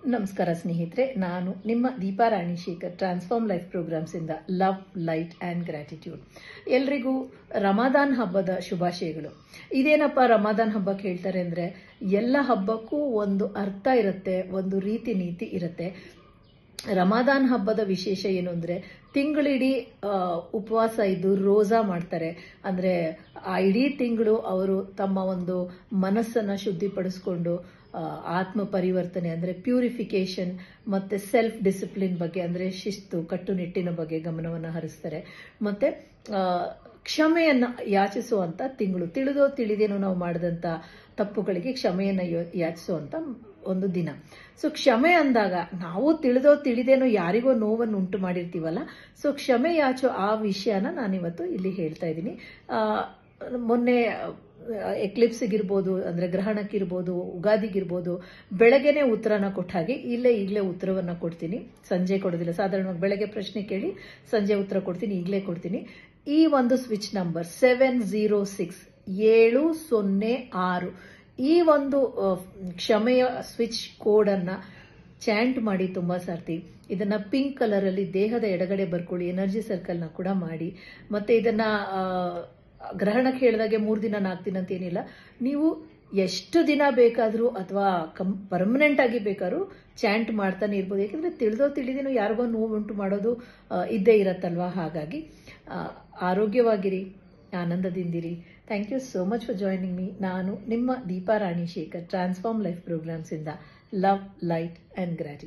ನಮಸ್ಕಾರ ಸ್ನೇಹಿತರೆ, ನಾನು ನಿಮ್ಮ Deepa Ranishekhar transform life programmes ಇಂದ ಲವ್, ಲೈಟ್ ಆ್ಯಂಡ್ ಗ್ರ್ಯಾಟಿಟ್ಯೂಡ್. ಎಲ್ರಿಗೂ ರಮಾದಾನ್ ಹಬ್ಬದ ಶುಭಾಶಯಗಳು. ಇದೇನಪ್ಪ ರಮಾದಾನ್ ಹಬ್ಬಕ್ಕೆ ಹೇಳ್ತಾರೆ ಅಂದರೆ, ಎಲ್ಲ ಹಬ್ಬಕ್ಕೂ ಒಂದು ಅರ್ಥ ಇರುತ್ತೆ, ಒಂದು ರೀತಿ ನೀತಿ ಇರುತ್ತೆ. ರಮಾದಾನ್ ಹಬ್ಬದ ವಿಶೇಷ ಏನು ಅಂದರೆ, ತಿಂಗಳಿಡೀ ಉಪವಾಸ ಇದ್ದು ರೋಜಾ ಮಾಡ್ತಾರೆ. ಅಂದರೆ ಆ ಇಡೀ ತಿಂಗಳು ಅವರು ತಮ್ಮ ಒಂದು ಮನಸ್ಸನ್ನು ಶುದ್ಧಿಪಡಿಸ್ಕೊಂಡು ಆತ್ಮ ಪರಿವರ್ತನೆ ಅಂದರೆ ಪ್ಯೂರಿಫಿಕೇಶನ್ ಮತ್ತು ಸೆಲ್ಫ್ ಡಿಸಿಪ್ಲಿನ್ ಬಗ್ಗೆ ಅಂದರೆ ಶಿಸ್ತು, ಕಟ್ಟುನಿಟ್ಟಿನ ಬಗ್ಗೆ ಗಮನವನ್ನು ಹರಿಸ್ತಾರೆ. ಮತ್ತು ಕ್ಷಮೆಯನ್ನು ಯಾಚಿಸುವಂಥ ತಿಂಗಳು. ತಿಳಿದೋ ತಿಳಿದೇನೋ ನಾವು ಮಾಡಿದಂಥ ತಪ್ಪುಗಳಿಗೆ ಕ್ಷಮೆಯನ್ನು ಯಾಚಿಸುವಂಥ ಒಂದು ದಿನ. ಸೊ ಕ್ಷಮೆ ಅಂದಾಗ ನಾವು ತಿಳಿದೋ ತಿಳಿದೇನೋ ಯಾರಿಗೋ ನೋವನ್ನು ಉಂಟು ಮಾಡಿರ್ತೀವಲ್ಲ, ಸೊ ಕ್ಷಮೆ ಯಾಚೋ ಆ ವಿಷಯನ ನಾನಿವತ್ತು ಇಲ್ಲಿ ಹೇಳ್ತಾ ಇದ್ದೀನಿ. ಮೊನ್ನೆ ಎಕ್ಲಿಪ್ಸಿಗಿರ್ಬೋದು, ಅಂದರೆ ಗ್ರಹಣಕ್ಕಿರ್ಬೋದು, ಉಗಾದಿಗಿರ್ಬೋದು, ಬೆಳಗ್ಗೆನೆ ಉತ್ತರನ ಕೊಟ್ಟ ಹಾಗೆ ಈಗಲೇ ಉತ್ತರವನ್ನು ಕೊಡ್ತೀನಿ. ಸಂಜೆ ಕೊಡೋದಿಲ್ಲ. ಸಾಧಾರಣವಾಗಿ ಬೆಳಗ್ಗೆ ಪ್ರಶ್ನೆ ಕೇಳಿ ಸಂಜೆ ಉತ್ತರ ಕೊಡ್ತೀನಿ, ಈಗಲೇ ಕೊಡ್ತೀನಿ. ಈ ಒಂದು ಸ್ವಿಚ್ ನಂಬರ್ 706 706 ಈ ಒಂದು ಕ್ಷಮೆಯ ಸ್ವಿಚ್ ಕೋಡನ್ನು ಚಾಂಟ್ ಮಾಡಿ ತುಂಬ ಸರ್ತಿ. ಇದನ್ನ ಪಿಂಕ್ ಕಲರ್ ಅಲ್ಲಿ ದೇಹದ ಎಡಗಡೆ ಬರ್ಕೊಳ್ಳಿ. ಎನರ್ಜಿ ಸರ್ಕಲ್ನ ಕೂಡ ಮಾಡಿ. ಮತ್ತೆ ಇದನ್ನ ಗ್ರಹಣಕ್ಕೆ ಹೇಳಿದಾಗೆ 3 ದಿನ 4 ದಿನ ಅಂತ ಏನಿಲ್ಲ, ನೀವು ಎಷ್ಟು ದಿನ ಬೇಕಾದರೂ ಅಥವಾ ಪರ್ಮನೆಂಟ್ ಆಗಿ ಬೇಕಾದ್ರೂ ಚಾಂಟ್ ಮಾಡ್ತಾನೆ ಇರ್ಬೋದು. ಯಾಕಂದ್ರೆ ತಿಳಿದೋ ತಿಳಿದೇನೋ ಯಾರಿಗೋ ನೋವು ಉಂಟು ಮಾಡೋದು ಇದ್ದೇ ಇರತ್ತಲ್ವಾ. ಹಾಗಾಗಿ ಆರೋಗ್ಯವಾಗಿರಿ, ಆನಂದದಿಂದಿರಿ. Thank you so much for joining me. ನಾನು ನಿಮ್ಮ Deepa Ranishekhar transform life programmes ಇಂದ ಲವ್, ಲೈಟ್ ಆ್ಯಂಡ್ ಗ್ರ್ಯಾಟಿಟ್ಯೂಡ್.